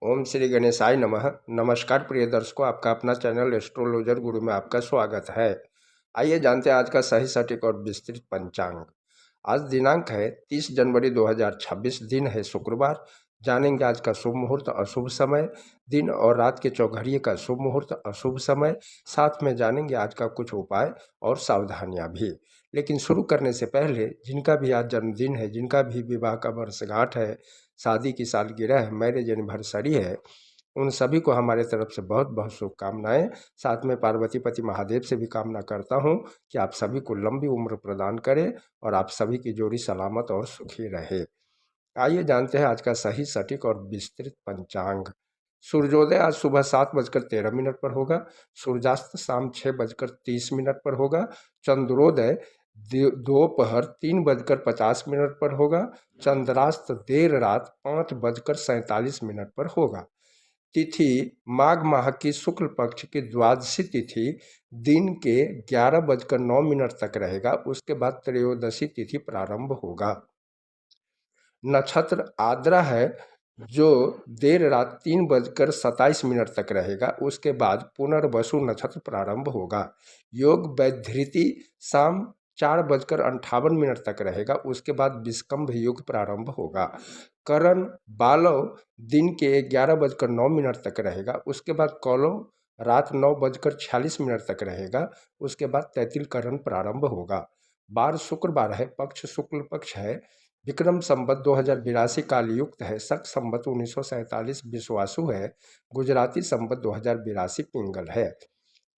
ओम श्री गणेशाय नमः। नमस्कार प्रिय दर्शकों, आपका अपना चैनल एस्ट्रोलॉजर गुरु में आपका स्वागत है। आइए जानते हैं आज का सही सटीक और विस्तृत पंचांग। आज दिनांक है 30 जनवरी 2026, दिन है शुक्रवार। जानेंगे आज का शुभ मुहूर्त, अशुभ समय, दिन और रात के चौघड़िए का शुभ मुहूर्त, अशुभ समय। साथ में जानेंगे आज का कुछ उपाय और सावधानियां भी। लेकिन शुरू करने से पहले जिनका भी आज जन्मदिन है, जिनका भी विवाह का वर्षगांठ है, शादी की सालगिरह है, मैरिज एनिवर्सरी है, उन सभी को हमारे तरफ से बहुत बहुत शुभकामनाएं। साथ में पार्वती पति महादेव से भी कामना करता हूं कि आप सभी को लंबी उम्र प्रदान करें और आप सभी की जोड़ी सलामत और सुखी रहे। आइए जानते हैं आज का सही सटीक और विस्तृत पंचांग। सूर्योदय आज सुबह 7:13 पर होगा। सूर्यास्त शाम 6:30 पर होगा। चंद्रोदय दोपहर 3:50 पर होगा। चंद्रास्त देर रात 5:47 पर होगा। तिथि माघ माह की शुक्ल पक्ष की द्वादशी तिथि दिन के 11:09 तक रहेगा। उसके बाद त्रयोदशी तिथि प्रारंभ होगा। नक्षत्र आद्रा है जो देर रात 3:27 तक रहेगा। उसके बाद पुनर्वसु नक्षत्र प्रारंभ होगा। योग वैधृति शाम 4:58 तक रहेगा। उसके बाद विष्कंभ युग प्रारंभ होगा। करण बालव दिन के 11:09 तक रहेगा। उसके बाद कौलव रात 9:46 तक रहेगा। उसके बाद तैतिल करण प्रारंभ होगा। बार शुक्रवार है, पक्ष शुक्ल पक्ष है। विक्रम संवत 2082 काल युक्त है। शक संवत 1947 विश्वासु है। गुजराती संवत 2082 पिंगल है।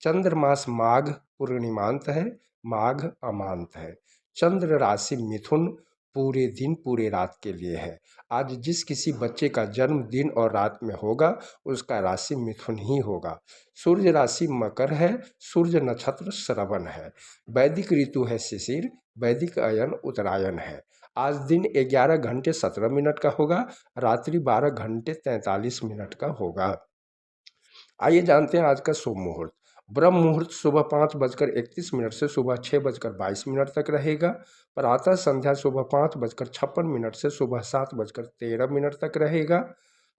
चंद्रमास माघ पूर्णिमांत है, माघ अमांत है। चंद्र राशि मिथुन पूरे दिन पूरे रात के लिए है। आज जिस किसी बच्चे का जन्म दिन और रात में होगा उसका राशि मिथुन ही होगा। सूर्य राशि मकर है। सूर्य नक्षत्र श्रवण है। वैदिक ऋतु है शिशिर। वैदिक अयन उत्तरायण है। आज दिन 11:17 का होगा। रात्रि 12:43 का होगा। आइए जानते हैं आज का शुभ मुहूर्त। ब्रह्म मुहूर्त सुबह 5:31 से सुबह 6:22 तक रहेगा। प्रातः संध्या सुबह 5:56 से सुबह 7:13 तक रहेगा।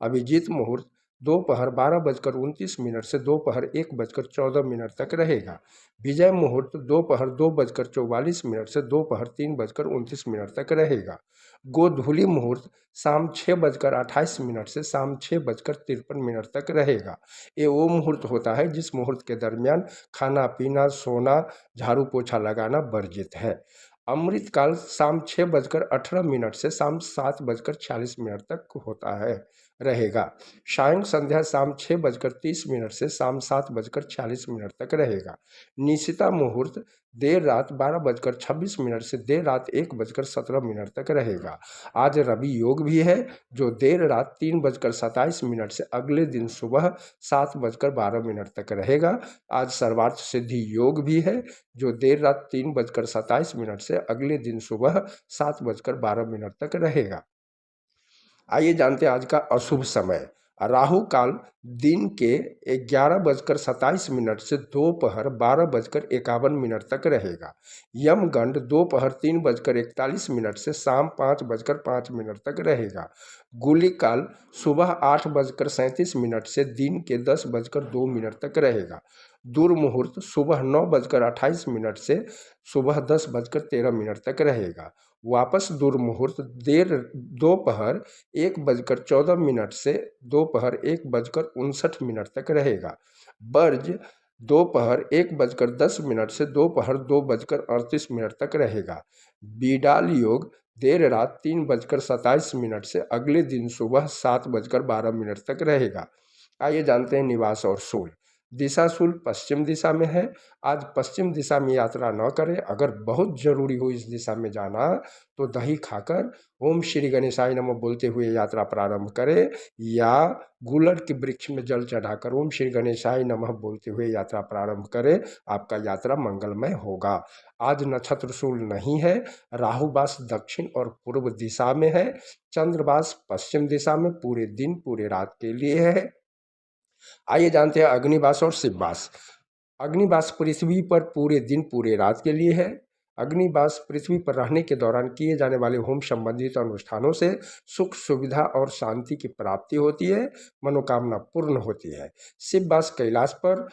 अभिजीत मुहूर्त दोपहर 12:29 से दोपहर 1:14 तक रहेगा। विजय मुहूर्त दोपहर 2:44 से दोपहर 3:29 तक रहेगा। गोधूली मुहूर्त शाम 6:28 से शाम 6:53 तक रहेगा। ये वो मुहूर्त होता है जिस मुहूर्त के दरमियान खाना पीना, सोना, झाड़ू पोछा लगाना वर्जित है। अमृत काल शाम 6:18 से शाम 7:46 तक होता है रहेगा। सायं संध्या शाम 6:30 से शाम 7:46 तक रहेगा। निशिता मुहूर्त देर रात 12:26 से देर रात 1:17 तक रहेगा। आज रवि योग भी है जो देर रात 3:27 से अगले दिन सुबह 7:12 तक रहेगा। आज सर्वार्थ सिद्धि योग भी है जो देर रात 3:27 से अगले दिन सुबह 7:12 तक रहेगा। आइए जानते हैं आज का अशुभ समय। राहु काल दिन के 11:27 से दोपहर 12:51 तक रहेगा। यमगंड दोपहर 3:41 से शाम 5:05 तक रहेगा। गुली काल सुबह 8:37 से दिन के 10:02 तक रहेगा। दुर्मुहूर्त सुबह 9:28 से सुबह 10:13 तक रहेगा। वापस दुर्मुहूर्त देर दोपहर 1:14 से दोपहर 1:59 तक रहेगा। वर्ज दोपहर 1:10 से दोपहर 2:38 तक रहेगा। बीडाल योग देर रात 3:27 से अगले दिन सुबह 7:12 तक रहेगा। आइए जानते हैं निवास और शूल। दिशा शूल पश्चिम दिशा में है। आज पश्चिम दिशा में यात्रा न करें। अगर बहुत जरूरी हो इस दिशा में जाना तो दही खाकर ओम श्री गणेशाय नमः बोलते हुए यात्रा प्रारंभ करें, या गुलर के वृक्ष में जल चढ़ाकर ओम श्री गणेशाय नमः बोलते हुए यात्रा प्रारंभ करें। आपका यात्रा मंगलमय होगा। आज नक्षत्र शूल नहीं है। राहुवास दक्षिण और पूर्व दिशा में है। चंद्रवास पश्चिम दिशा में पूरे दिन पूरे रात के लिए है। आइए जानते हैं अग्निवास और शिववास। अग्निवास पृथ्वी पर पूरे दिन पूरे रात के लिए है। अग्निवास पृथ्वी पर रहने के दौरान किए जाने वाले होम संबंधित अनुष्ठानों से सुख सुविधा और शांति की प्राप्ति होती है, मनोकामना पूर्ण होती है। शिववास कैलाश पर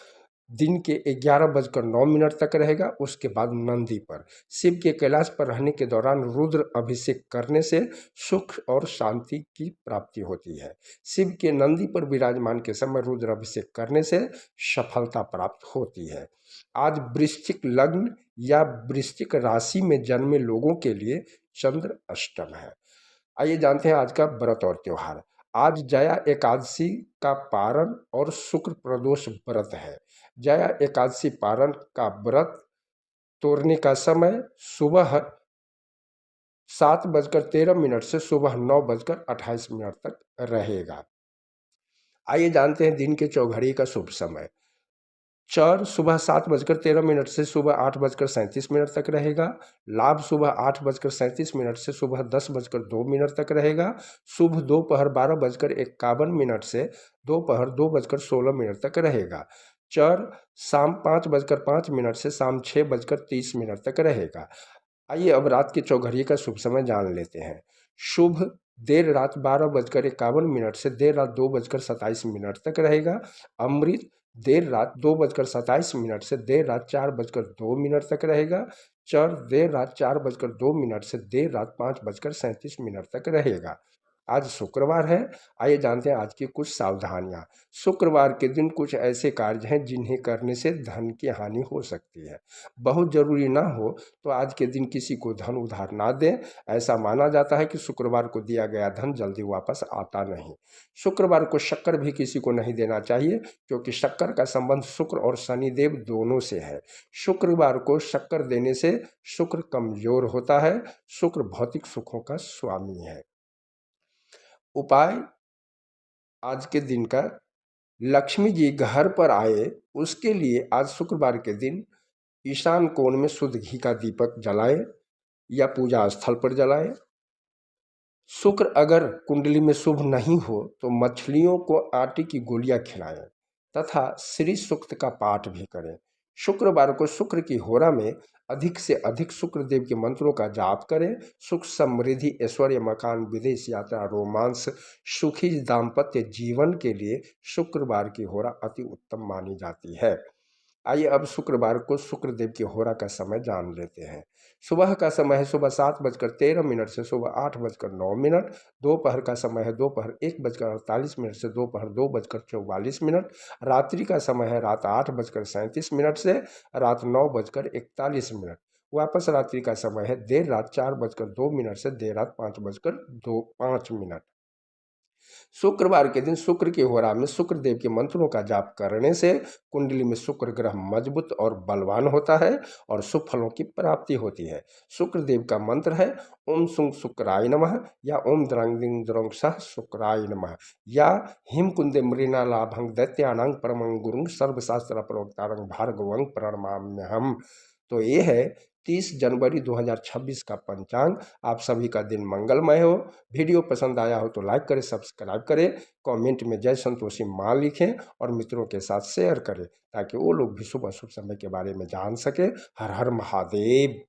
दिन के 11:09 तक रहेगा। उसके बाद नंदी पर, शिव के कैलाश पर रहने के दौरान रुद्र अभिषेक करने से सुख और शांति की प्राप्ति होती है। शिव के नंदी पर विराजमान के समय रुद्र अभिषेक करने से सफलता प्राप्त होती है। आज वृश्चिक लग्न या वृश्चिक राशि में जन्मे लोगों के लिए चंद्र अष्टम है। आइए जानते हैं आज का व्रत और त्योहार। आज जया एकादशी का पारण और शुक्र प्रदोष व्रत है। जया एकादशी पारण का व्रत तोड़ने का समय सुबह 7:13 से सुबह 9:28 तक रहेगा। आइए जानते हैं दिन के चौघड़ी का शुभ समय। चर सुबह 7:13 से सुबह 8:37 तक रहेगा। लाभ सुबह 8:37 से सुबह 10:02 तक रहेगा। शुभ दोपहर 12:51 से दोपहर 2:16 तक रहेगा। चर शाम 5:05 से शाम 6:30 तक रहेगा। आइए अब रात के चौघड़िए का शुभ समय जान लेते हैं। शुभ देर रात 12:51 से देर रात 2:27 तक रहेगा। अमृत देर रात 2:27 से देर रात 4:02 तक रहेगा। चर देर रात 4:02 से देर रात 5:37 तक रहेगा। आज शुक्रवार है। आइए जानते हैं आज की कुछ सावधानियां। शुक्रवार के दिन कुछ ऐसे कार्य हैं जिन्हें करने से धन की हानि हो सकती है। बहुत जरूरी ना हो तो आज के दिन किसी को धन उधार ना दें। ऐसा माना जाता है कि शुक्रवार को दिया गया धन जल्दी वापस आता नहीं। शुक्रवार को शक्कर भी किसी को नहीं देना चाहिए, क्योंकि शक्कर का संबंध शुक्र और शनिदेव दोनों से है। शुक्रवार को शक्कर देने से शुक्र कमजोर होता है। शुक्र भौतिक सुखों का स्वामी है। उपाय आज के दिन का, लक्ष्मी जी घर पर आए उसके लिए आज शुक्रवार के दिन ईशान कोण में शुद्ध घी का दीपक जलाएं या पूजा स्थल पर जलाएं। शुक्र अगर कुंडली में शुभ नहीं हो तो मछलियों को आटे की गोलियां खिलाएं तथा श्री सूक्त का पाठ भी करें। शुक्रवार को शुक्र की होरा में अधिक से अधिक शुक्र देव के मंत्रों का जाप करें। सुख समृद्धि ऐश्वर्य मकान विदेश यात्रा रोमांस सुखी दाम्पत्य जीवन के लिए शुक्रवार की होरा अति उत्तम मानी जाती है। आइए अब शुक्रवार को शुक्र देव की होरा का समय जान लेते हैं। सुबह का समय है सुबह 7:13 से सुबह 8:09। दोपहर का समय है दोपहर 1:48 से दोपहर 2:44। रात्रि का समय है रात 8:37 से रात 9:41। वापस रात्रि का समय है देर रात 4:02 से देर रात 5:05। शुक्रवार के दिन शुक्र की होरा में शुक्र देव के मंत्रों का जाप करने से कुंडली में शुक्र ग्रह मजबूत और बलवान होता है और शुभ फलों की प्राप्ति होती है। शुक्र देव का मंत्र है ओम सुंग शुक्राय नमः या ओम द्रंग दिंग द्रंग सह शुक्राय नमः या हिम कुंदे मृणा लाभंग दैत्यानांग परमं गुरुंग सर्वशास्त्र प्रवक्तारंग भार्गवंग प्रणमाम्यहम्। तो ये है 30 जनवरी 2026 का पंचांग। आप सभी का दिन मंगलमय हो। वीडियो पसंद आया हो तो लाइक करें, सब्सक्राइब करें, कमेंट में जय संतोषी माँ लिखें और मित्रों के साथ शेयर करें ताकि वो लोग भी शुभ अशुभ समय के बारे में जान सके। हर हर महादेव।